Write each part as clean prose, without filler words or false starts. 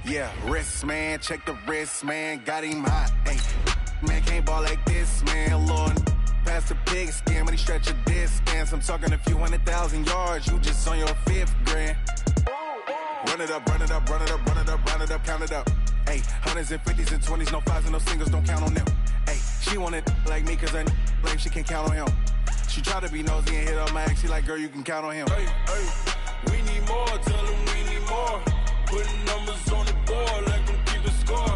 Yeah, wrist, man, check the wrist, man, got him hot. Hey, man, can't ball like this, man, Lord. Past the pig skin, but he stretch a distance. I'm talking a few 100,000 yards, you just on your 5th grand. Run it up, run it up, run it up, run it up, run it up, count it up. Hey, hundreds and 50s and 20s, no 5s and no singles, don't count on them. Hey, she want it like me, cause I blame she can't count on him. She try to be nosy and hit up my ex, she like, girl, you can count on him. Hey, we need more, tell them we need more. Putting numbers on the board, like them keep a score.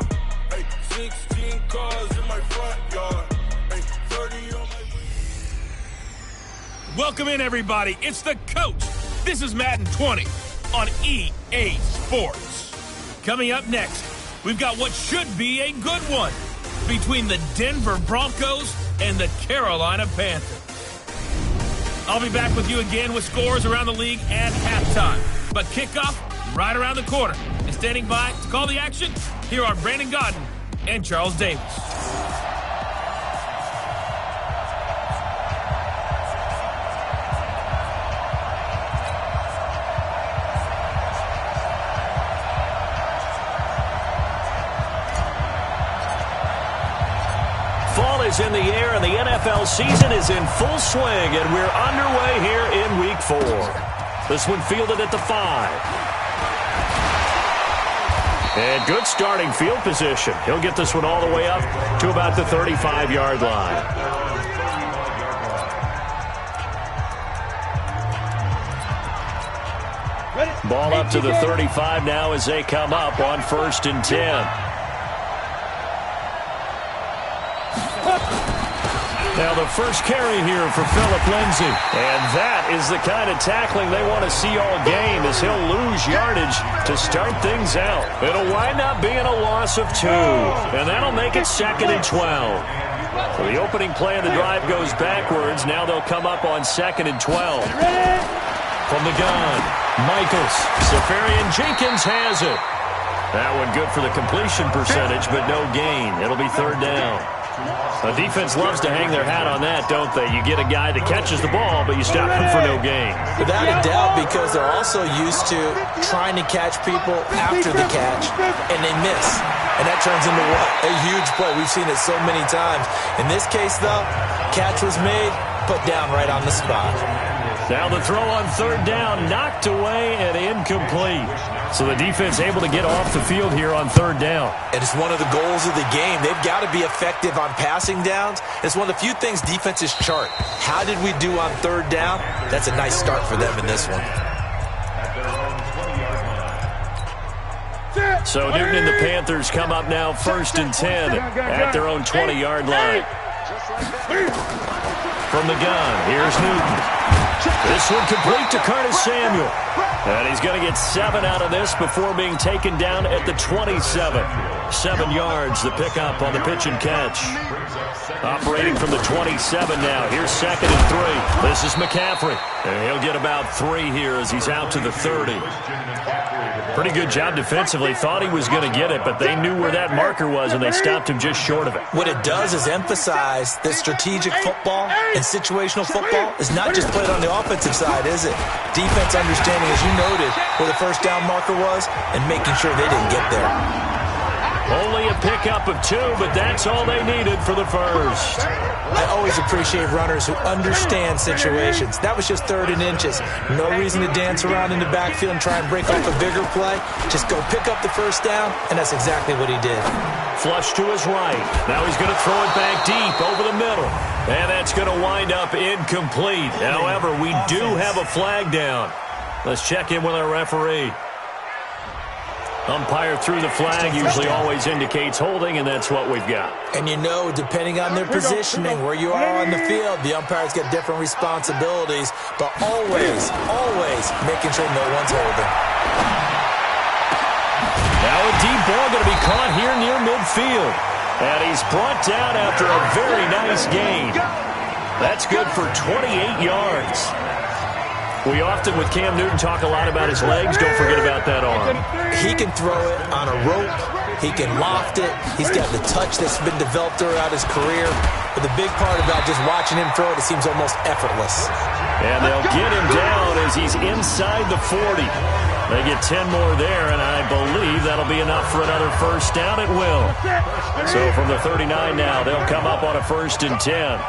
Hey, 16 cars in my front yard. Hey, 30 on my... Welcome in, everybody. It's the coach. This is Madden 20 on EA Sports. Coming up next, we've got what should be a good one between the Denver Broncos and the Carolina Panthers. I'll be back with you again with scores around the league at halftime. But kickoff right around the corner. And standing by to call the action, here are Brandon Godden and Charles Davis. Fall is in the air, and the NFL season is in full swing, and we're underway here in Week 4. This one fielded at the 5. And good starting field position. He'll get this one all the way up to about the 35-yard line. Ball up to the 35 now as they come up on 1st and 10. Now the first carry here for Phillip Lindsay. And that is the kind of tackling they want to see all game, as he'll lose yardage to start things out. It'll wind up being a loss of 2. And that'll make it 2nd and 12. So the opening play of the drive goes backwards. Now they'll come up on 2nd and 12. From the gun, Michaels. Safarian Jenkins has it. That one good for the completion percentage, but no gain. It'll be 3rd down. The defense loves to hang their hat on that, don't they? You get a guy that catches the ball, but you stop him for no gain. Without a doubt, because they're also used to trying to catch people after the catch, and they miss. And that turns into what? A huge play. We've seen it so many times. In this case, though, catch was made, put down right on the spot. Now the throw on 3rd down, knocked away and incomplete. So the defense able to get off the field here on 3rd down. And it's one of the goals of the game. They've got to be effective on passing downs. It's one of the few things defenses chart. How did we do on 3rd down? That's a nice start for them in this one. So Newton and the Panthers come up now 1st and 10 at their own 20-yard line. From the gun, here's Newton. This one complete to Curtis Samuel. And he's going to get 7 out of this before being taken down at the 27. 7 yards, the pickup on the pitch and catch. Operating from the 27 now. Here's 2nd and 3. This is McCaffrey. And he'll get about 3 here as he's out to the 30. Pretty good job defensively. Thought he was going to get it, but they knew where that marker was, and they stopped him just short of it. What it does is emphasize that strategic football and situational football is not just played on the offensive side, is it? Defense understanding, as you noted, where the 1st down marker was and making sure they didn't get there. Only a pickup of 2, but that's all they needed for the 1st. I always appreciate runners who understand situations. That was just 3rd and inches. No reason to dance around in the backfield and try and break off a bigger play. Just go pick up the 1st down, and that's exactly what he did. Flush to his right. Now he's going to throw it back deep over the middle. And that's going to wind up incomplete. However, we do have a flag down. Let's check in with our referee. Umpire through the flag usually always indicates holding, and that's what we've got. And you know, depending on their positioning, where you are on the field, the umpires get different responsibilities, but always making sure no one's holding. Now a deep ball going to be caught here near midfield. And he's brought down after a very nice gain. That's good for 28 yards. We often, with Cam Newton, talk a lot about his legs. Don't forget about that arm. arm. He can throw it on a rope. He can loft it. He's got the touch that's been developed throughout his career. But the big part about just watching him throw it seems almost effortless. And they'll get him down as he's inside the 40. They get 10 more there, and I believe that'll be enough for another first down. It will. So from the 39 now, they'll come up on a 1st and 10.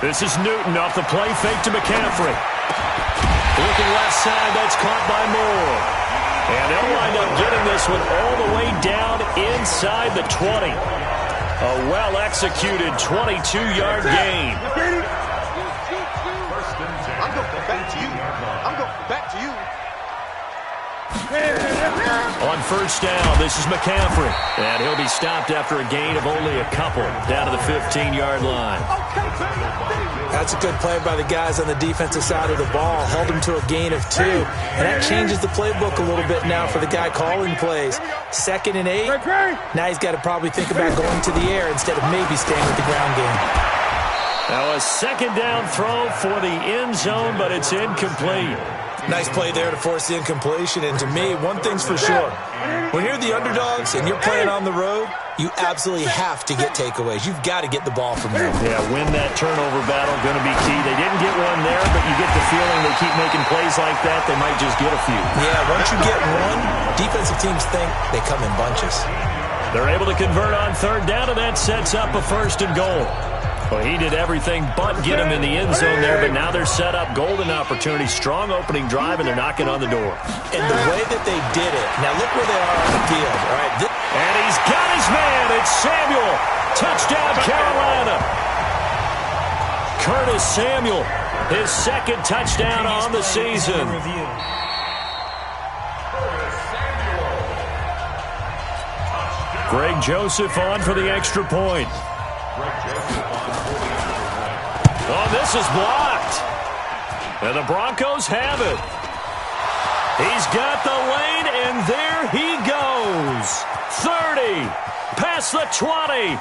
This is Newton off the play fake to McCaffrey. Looking left side, that's caught by Moore. And they'll wind up getting this one all the way down inside the 20. A well-executed 22-yard gain. I'm going back to you. I'm going back to you. On first down, this is McCaffrey. And he'll be stopped after a gain of only a couple down to the 15-yard line. That's a good play by the guys on the defensive side of the ball. Held him to a gain of 2. And that changes the playbook a little bit now for the guy calling plays. 2nd and 8. Now he's got to probably think about going to the air instead of maybe staying with the ground game. Now a 2nd down throw for the end zone, but it's incomplete. Nice play there to force the incompletion. And to me, one thing's for sure. When you're the underdogs and you're playing on the road, you absolutely have to get takeaways. You've got to get the ball from them. Yeah, win that turnover battle, going to be key. They didn't get one there, but you get the feeling they keep making plays like that, they might just get a few. Yeah, once you get one, defensive teams think they come in bunches. They're able to convert on 3rd down, and that sets up a 1st and goal. Well, he did everything but get him in the end zone there, but now they're set up. Golden opportunity, strong opening drive, and they're knocking on the door. And the way that they did it, now look where they are on the field. All right, and he's got his man. It's Samuel. Touchdown, Carolina. Curtis Samuel, his 2nd touchdown on the season. Greg Joseph on for the extra point. Oh, this is blocked. And the Broncos have it. He's got the lane, and there he goes. 30, past the 20.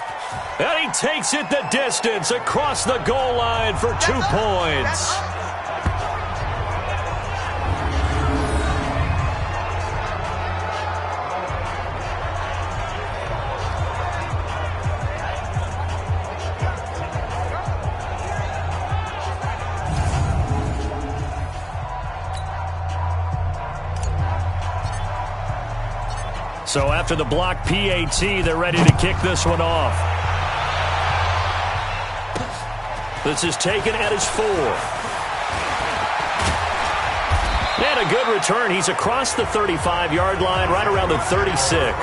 And he takes it the distance across the goal line for 2 points. So after the block PAT, they're ready to kick this one off. This is taken at his 4. And a good return. He's across the 35-yard line, right around the 36.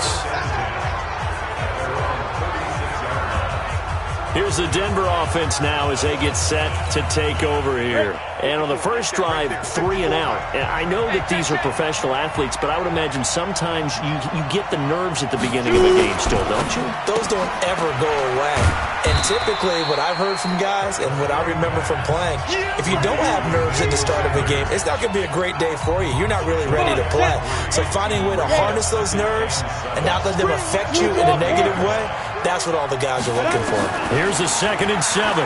Here's the Denver offense now as they get set to take over here. And on the first drive, 3 and out. And I know that these are professional athletes, but I would imagine sometimes you get the nerves at the beginning of a game still, don't you? Those don't ever go away. And typically what I've heard from guys and what I remember from playing, if you don't have nerves at the start of a game, it's not going to be a great day for you. You're not really ready to play. So finding a way to harness those nerves and not let them affect you in a negative way, that's what all the guys are looking for. Here's a 2nd and 7.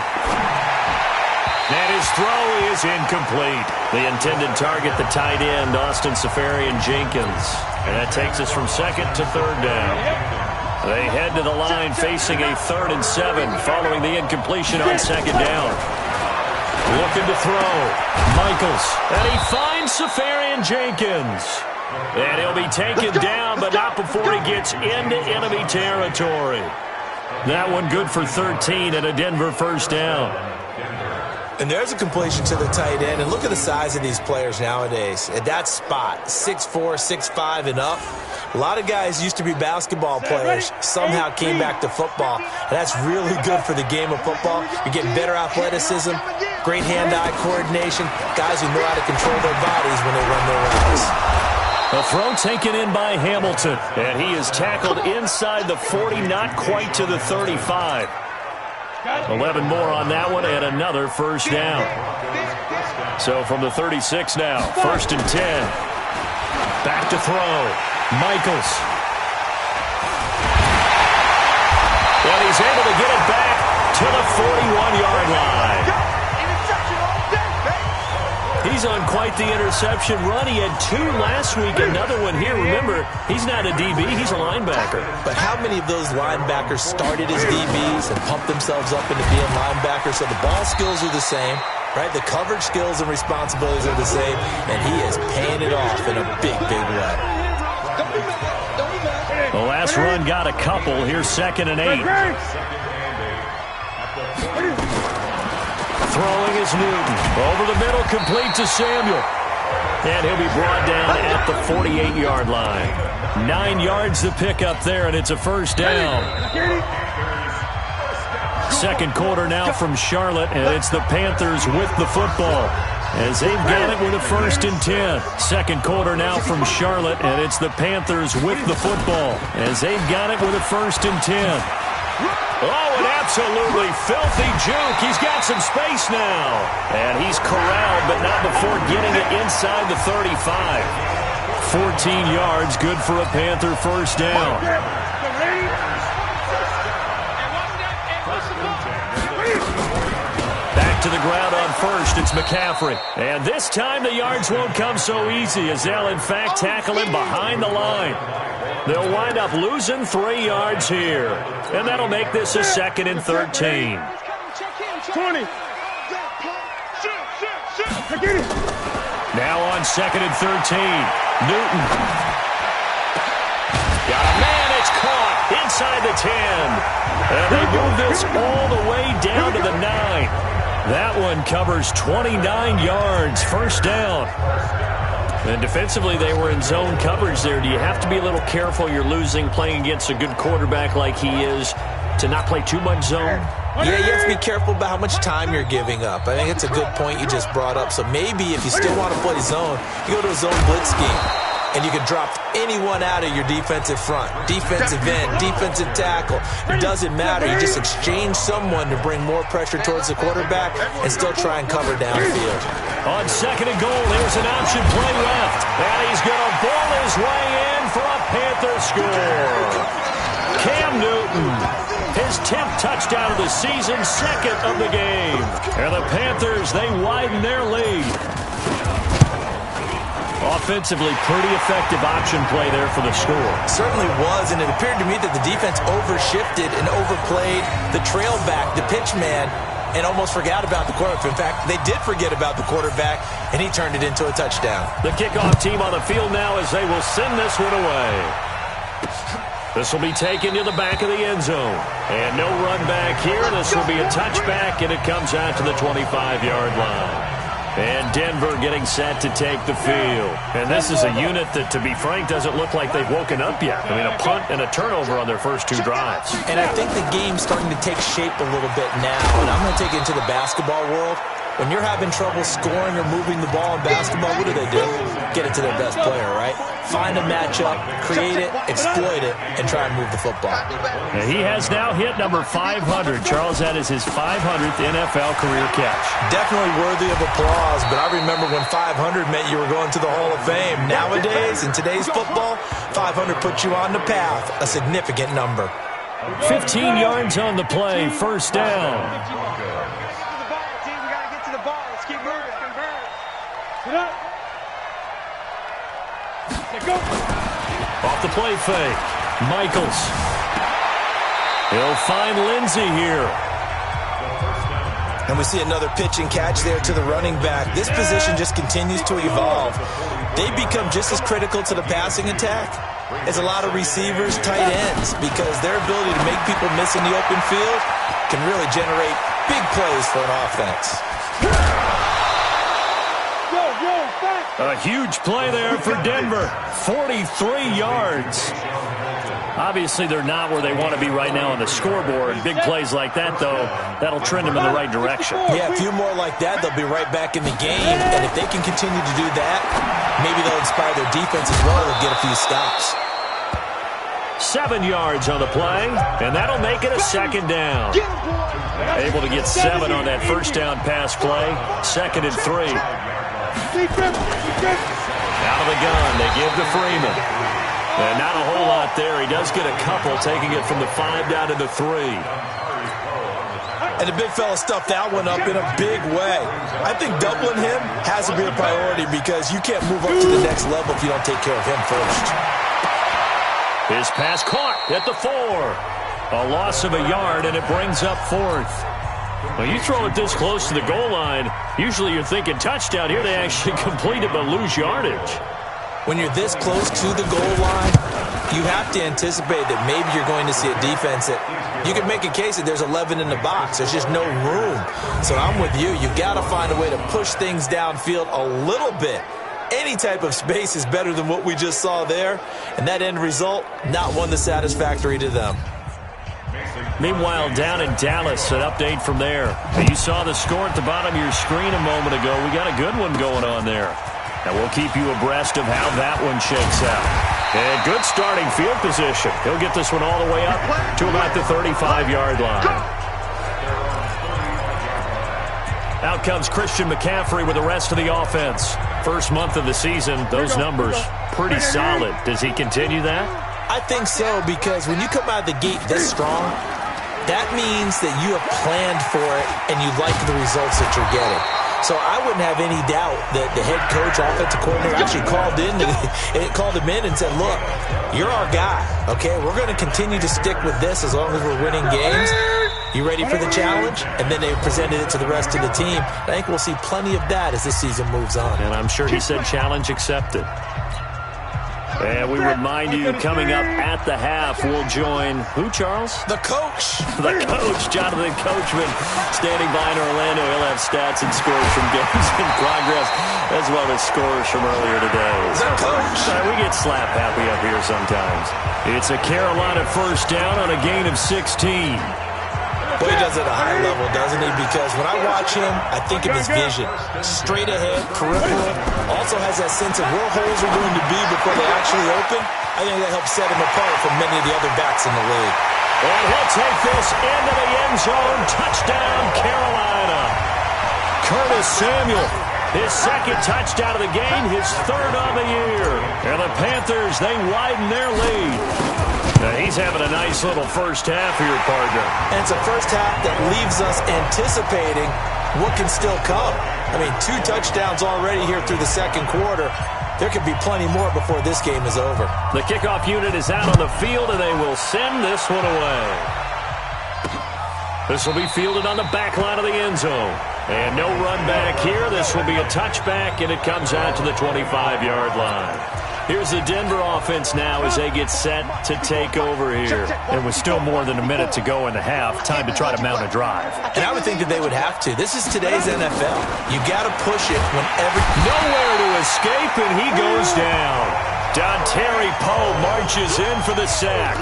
And his throw is incomplete. The intended target, the tight end, Austin Seferian-Jenkins. And that takes us from 2nd to 3rd down. They head to the line facing a 3rd and 7 following the incompletion on 2nd down. Looking to throw. Michaels. And he finds Seferian-Jenkins. And he'll be taken down, but not before he gets into enemy territory. That one good for 13 and a Denver 1st down. And there's a completion to the tight end. And look at the size of these players nowadays. At that spot, 6'4", 6'5", and up. A lot of guys used to be basketball players, somehow came back to football. And that's really good for the game of football. You're getting better athleticism, great hand-eye coordination, guys who know how to control their bodies when they run their routes. A throw taken in by Hamilton, and he is tackled inside the 40, not quite to the 35. 11 more on that one, and another 1st down. So from the 36 now, 1st and 10. Back to throw. Michaels. And he's able to get it back to the 41-yard line. He's on quite the interception run. He had 2 last week, another one here. Remember, he's not a DB, he's a linebacker. But how many of those linebackers started as DBs and pumped themselves up into being linebackers? So the ball skills are the same, right? The coverage skills and responsibilities are the same, and he is paying it off in a big, big way. The last run got a couple. Here's 2nd and 8. Throwing is Newton. Over the middle, complete to Samuel. And he'll be brought down at the 48-yard line. 9 yards to pick up there, and it's a first down. Second quarter now from Charlotte, and it's the Panthers with the football, as they've got it with a 1st and 10. Second quarter now from Charlotte, and it's the Panthers with the football, as they've got it with a 1st and 10. Oh, an absolutely filthy juke. He's got some space now. And he's corralled, but not before getting it inside the 35. 14 yards, good for a Panther first down. Back to the ground on first, it's McCaffrey. And this time the yards won't come so easy, as they'll in fact tackle him behind the line. They'll wind up losing 3 yards here. And that'll make this a 2nd and 13. 20. Now on 2nd and 13. Newton. Got a man, it's caught inside the 10. And they move this all the way down to the 9. That one covers 29 yards. First down. And defensively, they were in zone coverage there. Do you have to be a little careful? You're losing, playing against a good quarterback like he is, to not play too much zone? Yeah, you have to be careful about how much time you're giving up. I think it's a good point you just brought up. So maybe if you still want to play zone, you go to a zone blitz scheme. And you can drop anyone out of your defensive front, defensive end, defensive tackle. It doesn't matter. You just exchange someone to bring more pressure towards the quarterback and still try and cover downfield. On 2nd and goal, there's an option play left. And he's going to ball his way in for a Panther score. Cam Newton, his 10th touchdown of the season, 2nd of the game. And the Panthers, they widen their lead. Offensively, pretty effective option play there for the score. Certainly was, and it appeared to me that the defense overshifted and overplayed the trail back, the pitch man, and almost forgot about the quarterback. In fact, they did forget about the quarterback, and he turned it into a touchdown. The kickoff team on the field now as they will send this one away. This will be taken to the back of the end zone. And no run back here. This will be a touchback, and it comes out to the 25-yard line. And Denver getting set to take the field. And this is a unit that, to be frank, doesn't look like they've woken up yet. I mean, a punt and a turnover on their first 2 drives. And I think the game's starting to take shape a little bit now. And I'm going to take it into the basketball world. When you're having trouble scoring or moving the ball in basketball, what do? Get it to their best player, right? Find a matchup, create it, exploit it, and try and move the football. And he has now hit number 500. Charles, that is his 500th NFL career catch. Definitely worthy of applause, but I remember when 500 meant you were going to the Hall of Fame. Nowadays, in today's football, 500 puts you on the path, a significant number. 15 yards on the play, first down. Off the play fake, Michaels. He'll find Lindsey here. And we see another pitch and catch there to the running back. This position just continues to evolve. They become just as critical to the passing attack as a lot of receivers, tight ends, because their ability to make people miss in the open field can really generate big plays for an offense. A huge play there for Denver. 43 yards. Obviously, they're not where they want to be right now on the scoreboard. Big plays like that, though, that'll trend them in the right direction. Yeah, a few more like that, they'll be right back in the game. And if they can continue to do that, maybe they'll inspire their defense as well and get a few stops. 7 yards on the play, and that'll make it a second down. Able to get 7 on that first down pass play. 2nd and 3. Out of the gun, they give to Freeman. And not a whole lot there. He does get a couple, taking it from the 5 down to the 3. And the big fella stuffed that one up in a big way. I think doubling him has to be a priority because you can't move up to the next level if you don't take care of him first. His pass caught at the 4. A loss of a yard, and it brings up 4th. Well, you throw it this close to the goal line, usually you're thinking touchdown. Here they actually complete it but lose yardage. When you're this close to the goal line, you have to anticipate that maybe you're going to see a defense that you can make a case that there's 11 in the box. There's just no room. So I'm with you. You've got to find a way to push things downfield a little bit. Any type of space is better than what we just saw there. And that end result, not one that's satisfactory to them. Meanwhile, down in Dallas, an update from there. You saw the score at the bottom of your screen a moment ago. We got a good one going on there. And we'll keep you abreast of how that one shakes out. And good starting field position. He'll get this one all the way up to about the 35-yard line. Out comes Christian McCaffrey with the rest of the offense. First month of the season, those numbers pretty solid. Does he continue that? I think so, because when you come out of the gate this strong, that means that you have planned for it and you like the results that you're getting. So I wouldn't have any doubt that the head coach, offensive coordinator actually called him in and said, look, you're our guy, okay? We're going to continue to stick with this as long as we're winning games. You ready for the challenge? And then they presented it to the rest of the team. I think we'll see plenty of that as this season moves on. And I'm sure he said challenge accepted. And we remind you, coming up at the half, we'll join who, Charles? The coach. The coach, Jonathan Coachman, standing by in Orlando. He'll have stats and scores from games in progress, as well as scores from earlier today. The coach. We get slap happy up here sometimes. It's a Carolina first down on a gain of 16. Boy, he does it at a high level, doesn't he? Because when I watch him, I think of his vision. Straight ahead, peripheral. Also has that sense of where holes are going to be before they actually open. I think that helps set him apart from many of the other backs in the league. And he'll take this into the end zone. Touchdown, Carolina. Curtis Samuel, his second touchdown of the game, his third of the year. And the Panthers, they widen their lead. Now he's having a nice little first half here, partner. And it's a first half that leaves us anticipating what can still come. I mean, 2 touchdowns already here through the second quarter. There could be plenty more before this game is over. The kickoff unit is out on the field, and they will send this one away. This will be fielded on the back line of the end zone. And no run back here. This will be a touchback, and it comes out to the 25-yard line. Here's the Denver offense now as they get set to take over here. And with still more than a minute to go in the half, time to try to mount a drive. And I would think that they would have to. This is today's NFL. You got to push it whenever. Nowhere to escape, and he goes down. Dontari Poe marches in for the sack.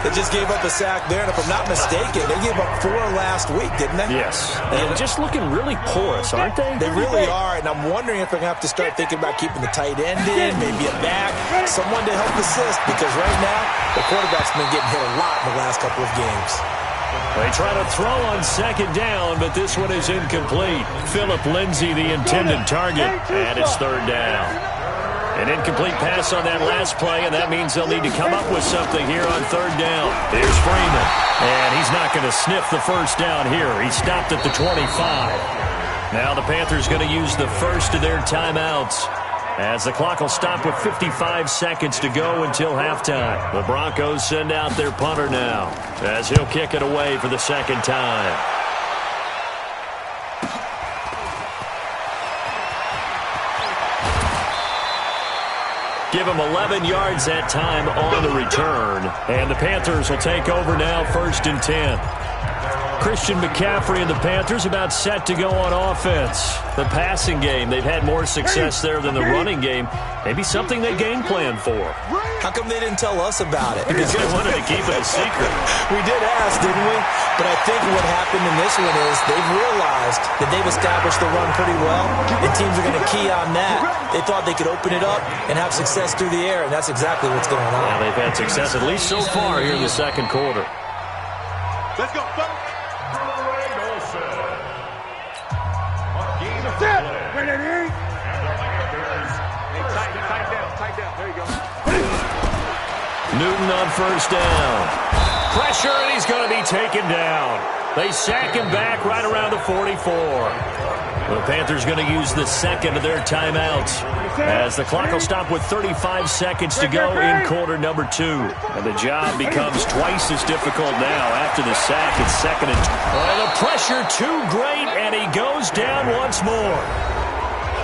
They just gave up a sack there, and if I'm not mistaken, they gave up 4 last week, didn't they? Yes. And just looking really porous, aren't they? They really are, and I'm wondering if they're going to have to start thinking about keeping the tight end in, maybe a back, someone to help assist, because right now, the quarterback's been getting hit a lot in the last couple of games. They try to throw on second down, but this one is incomplete. Philip Lindsay, the intended target, and it's third down. An incomplete pass on that last play, and that means they'll need to come up with something here on third down. Here's Freeman, and he's not going to sniff the first down here. He stopped at the 25. Now the Panthers going to use the first of their timeouts, as the clock will stop with 55 seconds to go until halftime. The Broncos send out their punter now, as he'll kick it away for the second time. Give him 11 yards that time on the return. And the Panthers will take over now, 1st and 10. Christian McCaffrey and the Panthers about set to go on offense. The passing game, they've had more success there than the running game. Maybe something they game plan for. How come they didn't tell us about it? Because they wanted to keep it a secret. We did ask, didn't we? But I think what happened in this one is they've realized that they've established the run pretty well, and teams are going to key on that. They thought they could open it up and have success through the air, and that's exactly what's going on. Yeah, they've had success at least so far here in the second quarter. Let's go, folks. Newton on first down. Pressure, and he's going to be taken down. They sack him back right around the 44. The Panthers going to use the second of their timeouts as the clock will stop with 35 seconds to go in quarter number 2. And the job becomes twice as difficult now after the sack. It's second and the pressure too great, and he goes down once more.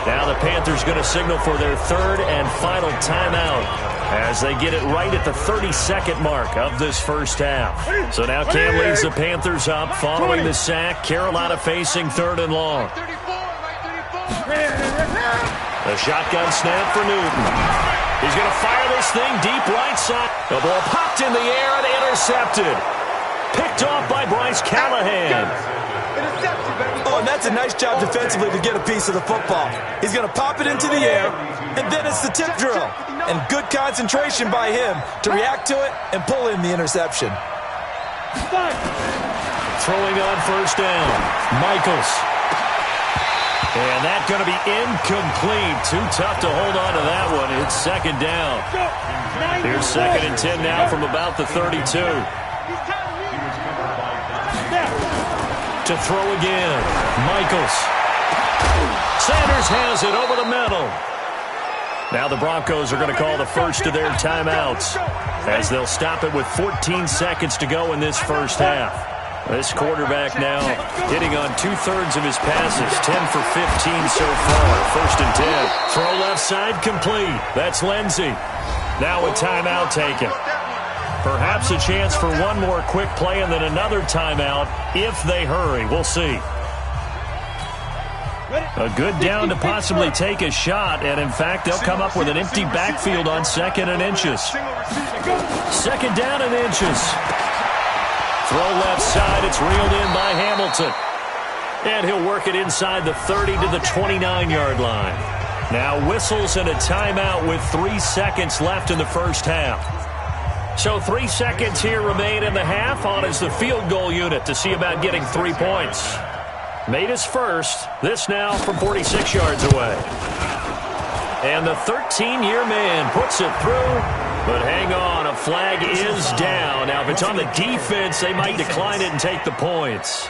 Now the Panthers going to signal for their third and final timeout as they get it right at the 30-second mark of this first half. So now Cam leads the Panthers up following the sack. Carolina facing third and long. The shotgun snap for Newton. He's going to fire this thing deep right side. The ball popped in the air and intercepted. Picked off by Bryce Callahan. Oh, and that's a nice job defensively to get a piece of the football. He's going to pop it into the air, and then it's the tip drill. And good concentration by him to react to it and pull in the interception. Throwing on first down, Michaels. And that's going to be incomplete. Too tough to hold on to that one. It's second down. Here's second and 10 now from about the 32. To throw again, Michaels. Sanders has it over the middle. Now the Broncos are going to call the first of their timeouts as they'll stop it with 14 seconds to go in this first half. This quarterback now hitting on 2/3 of his passes, 10 for 15 so far. First and 10. Throw left side complete. That's Lindsey. Now a timeout taken. Perhaps a chance for one more quick play and then another timeout if they hurry. We'll see. A good down to possibly take a shot, and in fact, they'll come up with an empty backfield on second and inches. Second down and inches. Throw left side. It's reeled in by Hamilton. And he'll work it inside the 30 to the 29-yard line. Now whistles and a timeout with 3 seconds left in the first half. So 3 seconds here remain in the half. On is the field goal unit to see about getting 3 points. Made his first. This now from 46 yards away. And the 13-year man puts it through. But hang on, a flag is down. Now, if it's on the defense, they might decline it and take the points.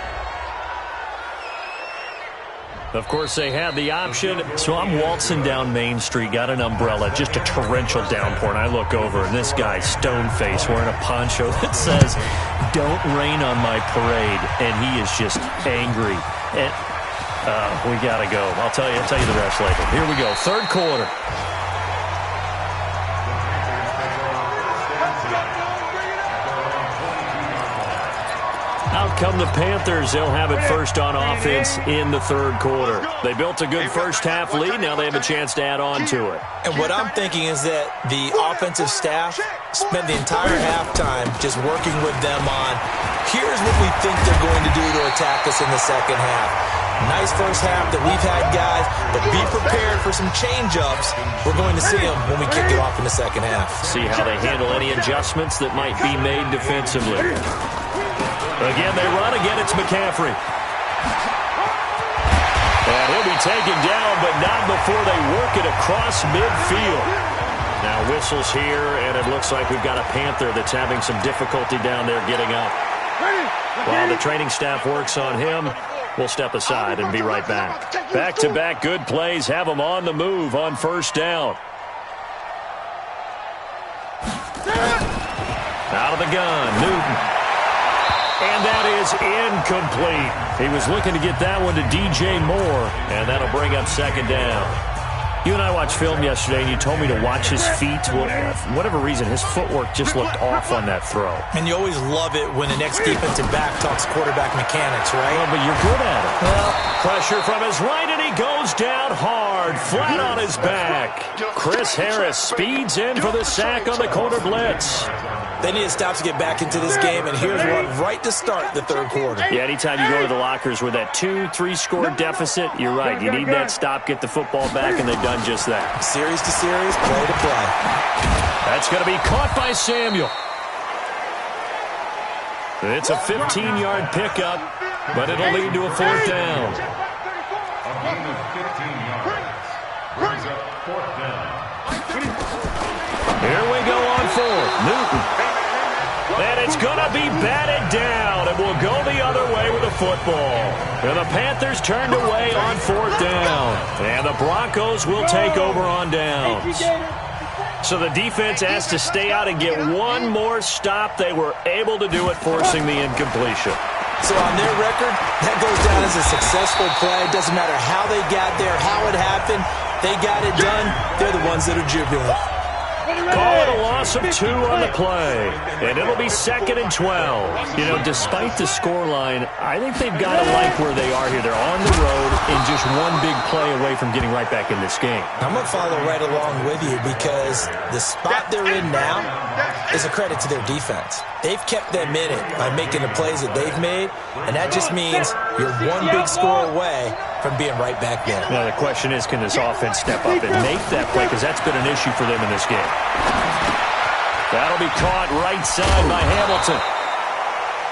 Of course, they had the option. So I'm waltzing down Main Street, got an umbrella, just a torrential downpour, and I look over, and this guy, stone-faced, wearing a poncho that says, "Don't rain on my parade," and he is just angry. And we got to go. I'll tell you the rest later. Here we go, third quarter. Out come the Panthers. They'll have it first on offense in the third quarter. They built a good first half lead. Now they have a chance to add on to it. And what I'm thinking is that the offensive staff spent the entire halftime just working with them on, here's what we think they're going to do to attack us in the second half. Nice first half that we've had, guys, but be prepared for some change-ups. We're going to see them when we kick it off in the second half. See how they handle any adjustments that might be made defensively. Again, they run. Again, it's McCaffrey. And he'll be taken down, but not before they work it across midfield. Now whistles here, and it looks like we've got a Panther that's having some difficulty down there getting up. While the training staff works on him, we'll step aside and be right back. Back-to-back good plays have them on the move on first down. Out of the gun, Newton. And that is incomplete. He was looking to get that one to DJ Moore, and that'll bring up second down. You and I watched film yesterday, and you told me to watch his feet. Well, for whatever reason, his footwork just looked off on that throw. And you always love it when the next defensive back talks quarterback mechanics, right? Well, but you're good at it. Well, pressure from his right, and he goes down hard, flat on his back. Chris Harris speeds in for the sack on the corner blitz. They need to stop to get back into this game, and here's one right to start the third quarter. Yeah, anytime you go to the lockers with that 2-3 score deficit, you're right. You need that stop, get the football back, and they've done just that. Series to series, play to play. That's going to be caught by Samuel. It's a 15-yard pickup, but it'll lead to a fourth down. Here we go on fourth. Newton. And it's going to be batted down, and we'll go the other way with the football. And the Panthers turned away on 4th down. And the Broncos will take over on downs. So the defense has to stay out and get one more stop. They were able to do it, forcing the incompletion. So on their record, that goes down as a successful play. It doesn't matter how they got there, how it happened. They got it done. They're the ones that are jubilant. Call it a loss of 2 on the play, and it'll be 2nd and 12. You know, despite the scoreline, I think they've got to like where they are here. They're on the road and just one big play away from getting right back in this game. I'm going to follow right along with you because the spot they're in now is a credit to their defense. They've kept them in it by making the plays that they've made, and that just means you're one big score away from being right back there. Now, the question is, can this offense step up and make that play? Because that's been an issue for them in this game. That'll be caught right side by Hamilton.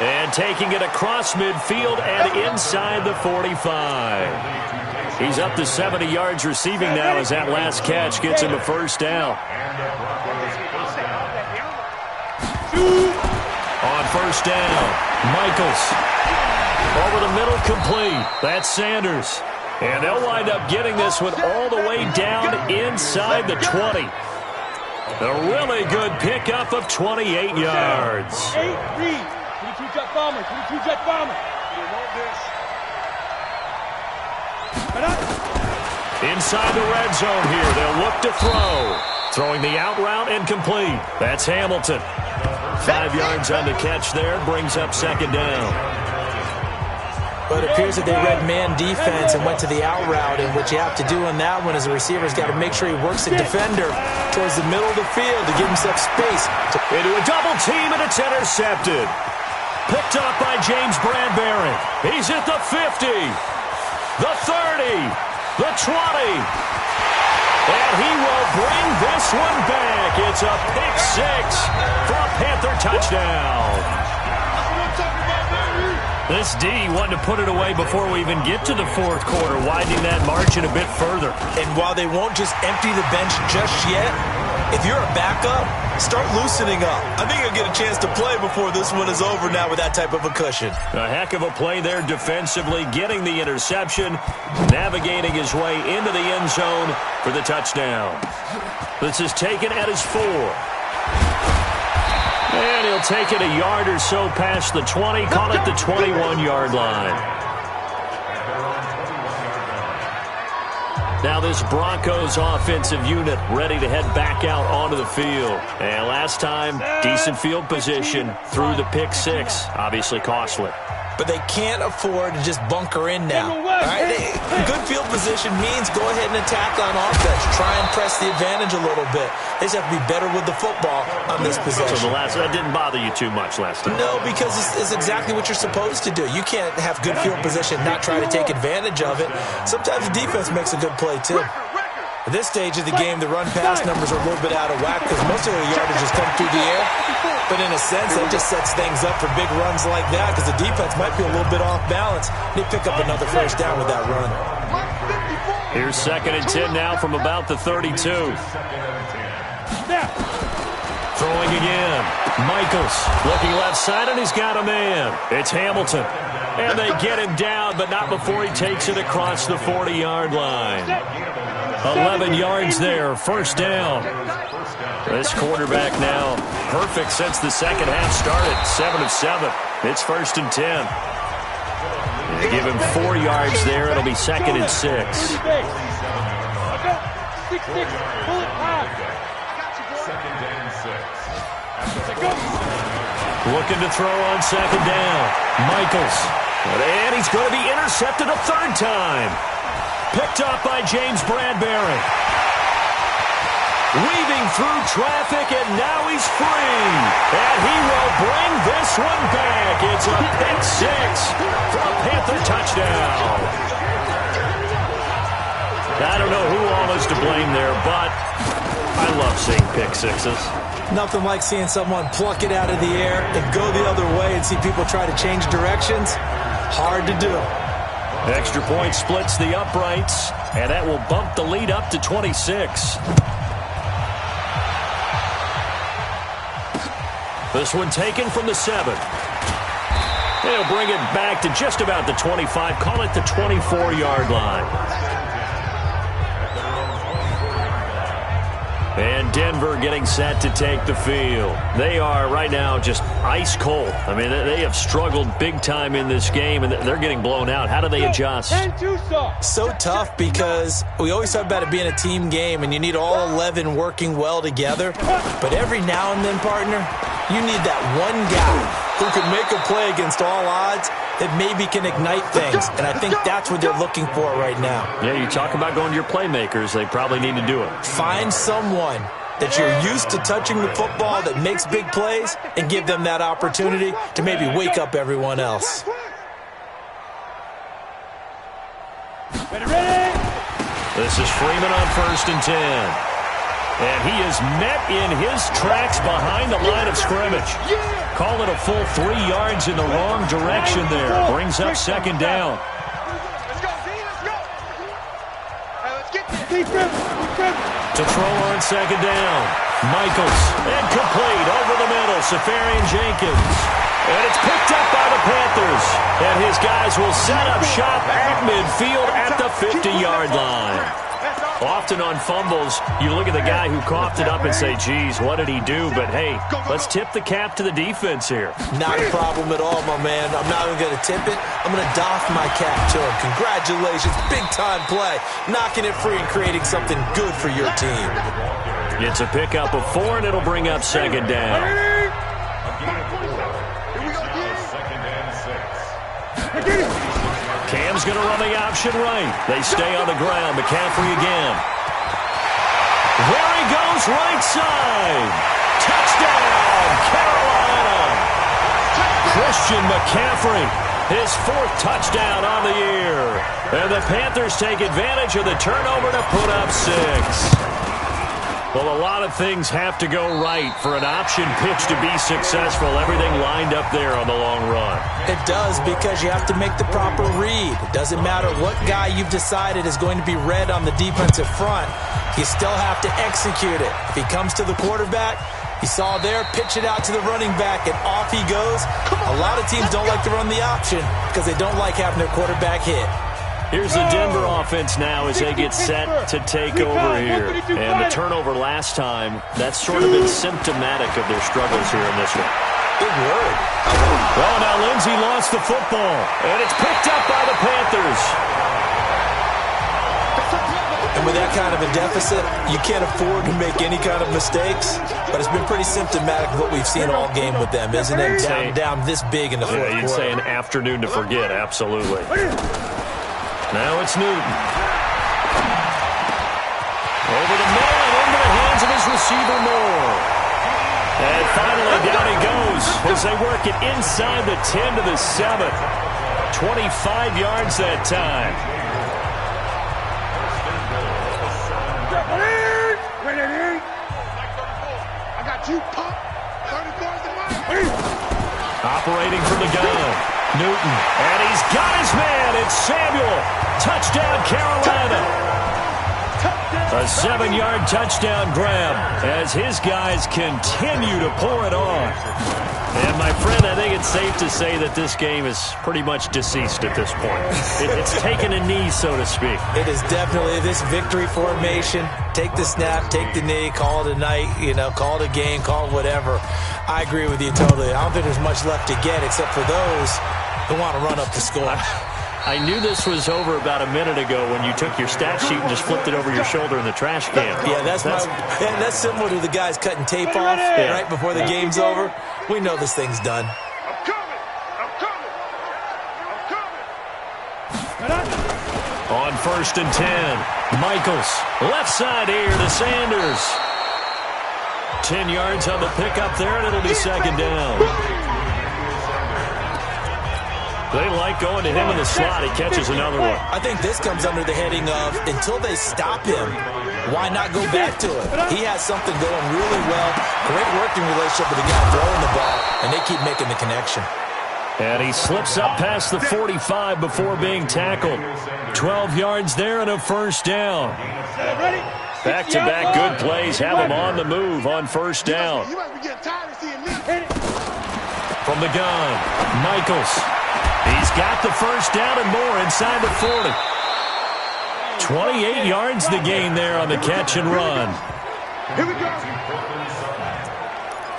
And taking it across midfield and inside the 45. He's up to 70 yards receiving now as that last catch gets him a 1st down. On 1st down, Michaels. Over the middle, complete. That's Sanders. And they'll wind up getting this one all the way down inside the 20. A really good pickup of 28 yards. 22-jet bomber, 22-jet bomber. Inside the red zone here, they'll look to throw. Throwing the out route and complete. That's Hamilton. 5 yards on the catch there, brings up 2nd down. But it appears that they read man defense and went to the out route, and what you have to do on that one is the receiver's got to make sure he works the defender towards the middle of the field to give himself space. Into a double team, and it's intercepted. Picked up by James Bradbury. He's at the 50, the 30, the 20. And he will bring this one back. It's a pick 6 for a Panther touchdown. This D wanted to put it away before we even get to the 4th quarter, widening that margin a bit further. And while they won't just empty the bench just yet, if you're a backup, start loosening up. I think you'll get a chance to play before this one is over now with that type of a cushion. A heck of a play there defensively, getting the interception, navigating his way into the end zone for the touchdown. This is taken at his 4. And he'll take it a yard or so past the 20, call it the 21-yard line. Now this Broncos offensive unit ready to head back out onto the field. And last time, decent field position through the pick 6, obviously costly. But they can't afford to just bunker in now. All right? Good field position means go ahead and attack on offense. Try and press the advantage a little bit. They just have to be better with the football on this possession. So that didn't bother you too much last time? No, because it's exactly what you're supposed to do. You can't have good field position, not try to take advantage of it. Sometimes the defense makes a good play, too. At this stage of the game, the run-pass numbers are a little bit out of whack because most of their yardage has come through the air. But in a sense, that just sets things up for big runs like that because the defense might be a little bit off balance. They pick up another 1st down with that run. Here's 2nd and 10 now from about the 32. Throwing again. Michaels looking left side, and he's got a man. It's Hamilton. And they get him down, but not before he takes it across the 40-yard line. 11 yards there, 1st down. This quarterback now perfect since the second half started. 7 of 7. It's 1st and 10. They give him 4 yards there. It'll be 2nd and 6. Looking to throw on 2nd down. Michaels. And he's going to be intercepted a 3rd time. Picked up by James Bradbury. Weaving through traffic, and now he's free. And he will bring this one back. It's a pick 6 for a Panther touchdown. I don't know who all is to blame there, but I love seeing pick 6s. Nothing like seeing someone pluck it out of the air and go the other way and see people try to change directions. Hard to do. Extra point splits the uprights, and that will bump the lead up to 26. This one taken from the 7. They'll bring it back to just about the 25. Call it the 24-yard line. And Denver getting set to take the field. They are right now just ice cold. I mean, they have struggled big time in this game, and they're getting blown out. How do they adjust? So tough because we always talk about it being a team game, and you need all 11 working well together. But every now and then, partner, you need that one guy who can make a play against all odds that maybe can ignite things. And I think that's what they're looking for right now. Yeah, you talk about going to your playmakers. They probably need to do it. Find someone that you're used to touching the football that makes big plays and give them that opportunity to maybe wake up everyone else. This is Freeman on 1st and 10. And he is met in his tracks behind the line of scrimmage. Call it a full 3 yards in the wrong direction there. Brings up 2nd down. Let's go, Z, let's go. Let's get To throw on 2nd down. Michaels. Incomplete over the middle. Safarian Jenkins. And it's picked up by the Panthers. And his guys will set up shop at midfield at the 50-yard line. Often on fumbles, you look at the guy who coughed it up and say, geez, what did he do? But, hey, let's tip the cap to the defense here. Not a problem at all, my man. I'm not even going to tip it. I'm going to doff my cap to him. Congratulations. Big-time play. Knocking it free and creating something good for your team. It's a pickup of 4, and it'll bring up 2nd down. Cam's going to run the option right. They stay on the ground. McCaffrey again. There he goes, right side. Touchdown, Carolina. Christian McCaffrey, his 4th touchdown on the year. And the Panthers take advantage of the turnover to put up 6. Well, a lot of things have to go right for an option pitch to be successful. Everything lined up there on the long run. It does, because you have to make the proper read. It doesn't matter what guy you've decided is going to be read on the defensive front. You still have to execute it. If he comes to the quarterback, you saw there, pitch it out to the running back, and off he goes. A lot of teams don't like to run the option because they don't like having their quarterback hit. Here's the Denver offense now as they get set to take over here. And the turnover last time, that's sort of been symptomatic of their struggles here in this one. Big word. Well, now Lindsey lost the football, and it's picked up by the Panthers. And with that kind of a deficit, you can't afford to make any kind of mistakes. But it's been pretty symptomatic of what we've seen all game with them, isn't it? Down this big in the fourth quarter. You'd say an afternoon to forget, absolutely. Now it's Newton. Over the middle and into the hands of his receiver Moore. And finally down he goes as they work it inside the 10 to the 7. 25 yards that time. I got you, pop. 30 points to mine. Operating from the gun. Newton. And he's got his man. It's Samuel. Touchdown, Carolina. A 7-yard touchdown grab as his guys continue to pour it on. And, my friend, I think it's safe to say that this game is pretty much deceased at this point. It's taken a knee, so to speak. It is definitely this victory formation. Take the snap, take the knee, call it a night, call it a game, call it whatever. I agree with you totally. I don't think there's much left to get except for those who want to run up the score. I knew this was over about a minute ago when you took your stat sheet and just flipped it over your shoulder in the trash can. Yeah, that's similar to the guys cutting tape off right before the game's over. We know this thing's done. I'm coming. On 1st and 10, Michaels, left side here to Sanders. 10 yards on the pickup there, and it'll be 2nd down. They like going to him in the slot. He catches another one. I think this comes under the heading of, until they stop him, why not go back to it? He has something going really well. Great working relationship with the guy throwing the ball, and they keep making the connection. And he slips up past the 45 before being tackled. 12 yards there and a 1st down. Back-to-back good plays have him on the move on 1st down. You must be getting tired of seeing me. From the gun, Michaels. He's got the first down and more inside the 40. 28 yards the gain there on the catch and run. Here we go.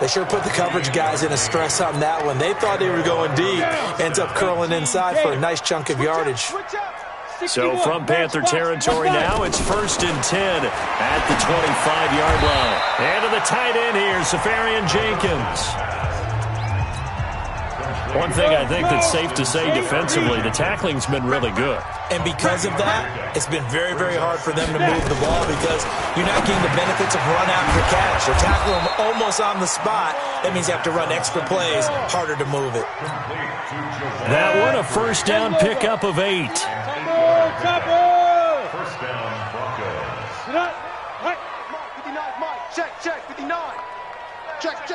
They sure put the coverage guys in a stress on that one. They thought they were going deep. Ends up curling inside for a nice chunk of yardage. So from Panther territory now, it's 1st and 10 at the 25-yard line. And to the tight end here, Safarian Jenkins. One thing I think that's safe to say defensively, the tackling's been really good. And because of that, it's been very, very hard for them to move the ball because you're not getting the benefits of run after catch. They're tackling them almost on the spot. That means you have to run extra plays, harder to move it. That one, a first down pickup of 8. First down, Broncos. 59, Mike. Check, 59. Check.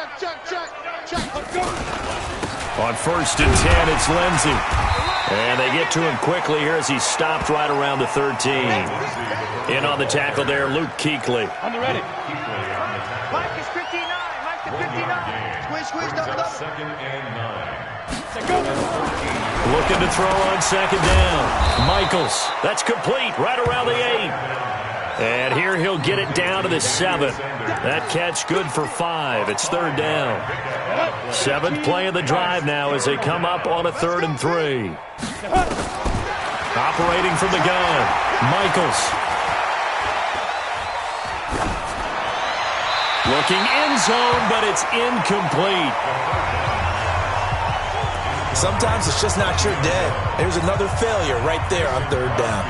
Let's go. On 1st and 10, it's Lindsey. And they get to him quickly here as he's stopped right around the 13. In on the tackle there, Luke Kuechly. On the ready. Mike is 59. Mike is 59. Squish, double. Second and 9. Looking to throw on 2nd down. Michaels. That's complete right around the 8. And here he'll get it down to the 7. That catch good for 5. It's 3rd down. 7th play of the drive now as they come up on a 3rd and 3. Operating from the gun, Michaels. Looking end zone, but it's incomplete. Sometimes it's just not your day. There's another failure right there on 3rd down.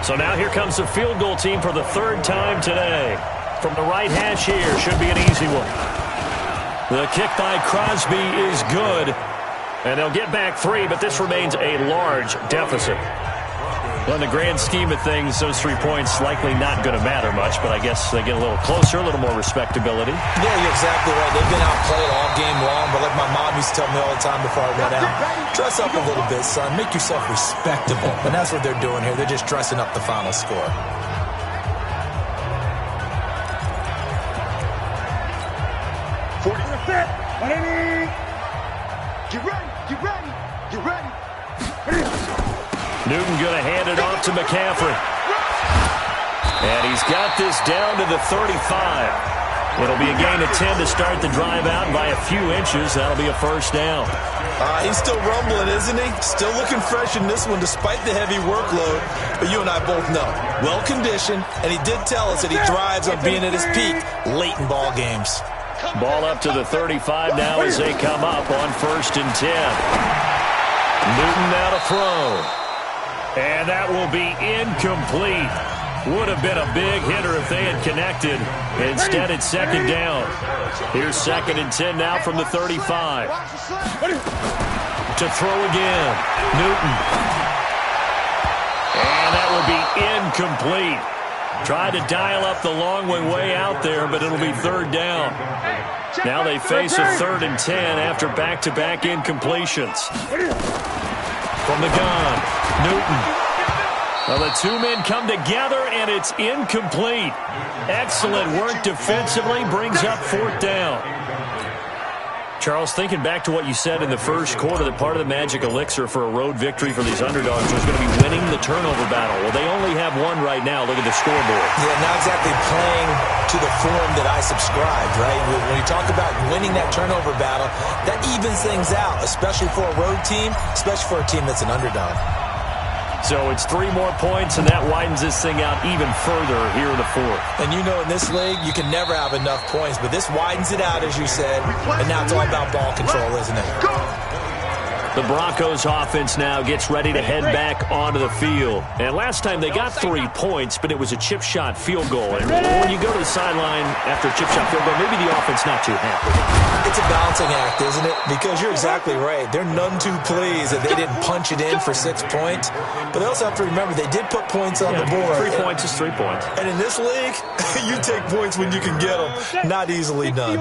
So now here comes the field goal team for the 3rd time today. From the right hash here, should be an easy one. The kick by Crosby is good. And they'll get back 3, but this remains a large deficit. Well, in the grand scheme of things, those 3 points likely not going to matter much, but I guess they get a little closer, a little more respectability. Yeah, you're exactly right. They've been outplayed all game long, but like my mom used to tell me all the time before I went out, dress up a little bit, son. Make yourself respectable. And that's what they're doing here. They're just dressing up the final score. Get ready. Newton going to hand it off to McCaffrey. And he's got this down to the 35. It'll be a gain of 10 to start the drive out by a few inches. That'll be a first down. He's still rumbling, isn't he? Still looking fresh in this one despite the heavy workload. But you and I both know, well-conditioned, and he did tell us that he thrives on being at his peak late in ball games. Ball up to the 35 now as they come up on 1st and 10. Newton now to throw. And that will be incomplete. Would have been a big hitter if they had connected. Instead, it's 2nd down. Here's 2nd and 10 now from the 35. To throw again. Newton. And that will be incomplete. Tried to dial up the long way out there, but it'll be 3rd down. Now they face a 3rd and 10 after back-to-back incompletions. From the gun, Newton. Well, the 2 men come together, and it's incomplete. Excellent work defensively, brings up 4th down. Charles, thinking back to what you said in the first quarter, that part of the magic elixir for a road victory for these underdogs was going to be winning the turnover battle. Well, they only have one right now. Look at the scoreboard. Yeah, not exactly playing to the form that I subscribed, right? When you talk about winning that turnover battle, that evens things out, especially for a road team, especially for a team that's an underdog. So it's 3 more points, and that widens this thing out even further here in the 4th. And you know in this league, you can never have enough points, but this widens it out, as you said, and now it's all about ball control, isn't it? The Broncos offense now gets ready to head back onto the field. And last time they got 3 points, but it was a chip shot field goal. And when you go to the sideline after a chip shot field goal, maybe the offense not too happy. It's a balancing act, isn't it? Because you're exactly right. They're none too pleased that they didn't punch it in for 6 points. But they also have to remember they did put points on the board. 3 points is 3 points. And in this league, you take points when you can get them. Not easily done.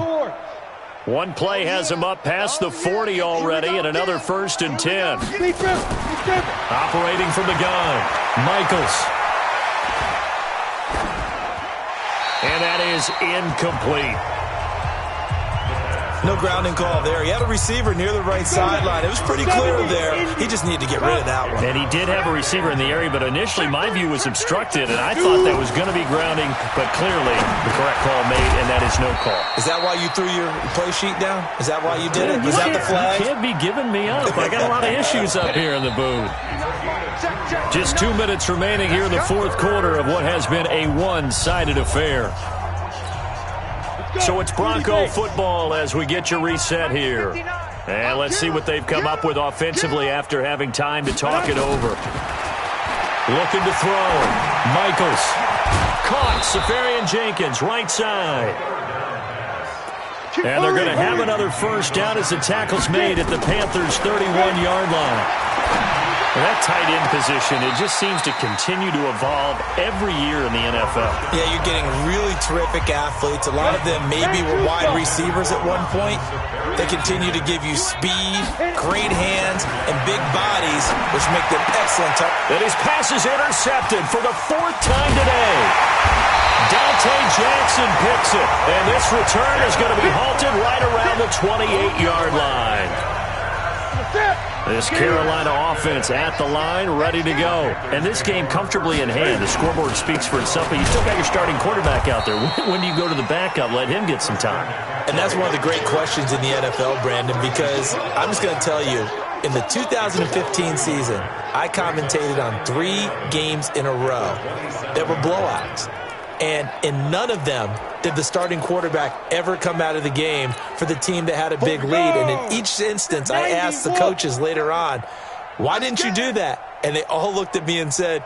One play has him up past the 40 already, and another 1st and 10. Operating from the gun, Michaels. And that is incomplete. No grounding call there. He had a receiver near the right sideline. It was pretty clear there. He just needed to get rid of that one. And he did have a receiver in the area, but initially my view was obstructed, and I thought that was going to be grounding, but clearly the correct call made, and that is no call. Is that why you threw your play sheet down? Is that why you did it? Was that the flag? You can't be giving me up. I got a lot of issues up here in the booth. Just 2 minutes remaining here in the fourth quarter of what has been a one-sided affair. So it's Bronco football as we get your reset here. And let's see what they've come up with offensively after having time to talk it over. Looking to throw. Michaels. Caught. Safarian Jenkins, right side. And they're going to have another first down as the tackle's made at the Panthers' 31-yard line. And that tight end position, it just seems to continue to evolve every year in the NFL. Yeah, you're getting really terrific athletes. A lot of them maybe were wide receivers at one point. They continue to give you speed, great hands, and big bodies, which make them excellent. And his pass is intercepted for the fourth time today. Dante Jackson picks it, and this return is going to be halted right around the 28-yard line. This Carolina offense at the line, ready to go. And this game comfortably in hand. The scoreboard speaks for itself, but you still got your starting quarterback out there. When do you go to the backup? Let him get some time. And that's one of the great questions in the NFL, Brandon, because I'm just going to tell you, in the 2015 season, I commentated on 3 games in a row that were blowouts. And in none of them did the starting quarterback ever come out of the game for the team that had a big lead. And in each instance, I asked the coaches later on, why didn't you do that? And they all looked at me and said,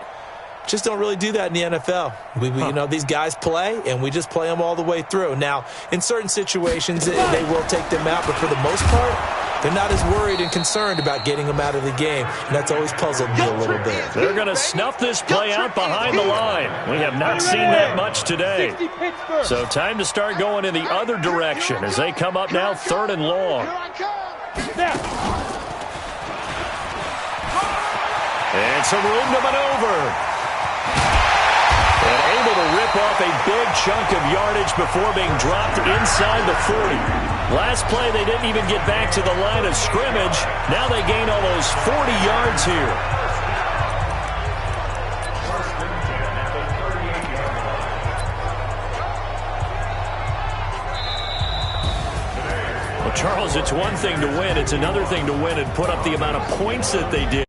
just don't really do that in the NFL. You know, these guys play, and we just play them all the way through. Now, in certain situations, they will take them out, but for the most part, they're not as worried and concerned about getting them out of the game, and that's always puzzled me a little bit. They're going to snuff this play out behind the line. We have not seen that much today. So time to start going in the other direction as they come up now 3rd and long. And some room to maneuver. And able to rip off a big chunk of yardage before being dropped inside the 40. Last play, they didn't even get back to the line of scrimmage. Now they gain almost 40 yards here. Well, Charles, it's one thing to win. It's another thing to win and put up the amount of points that they did.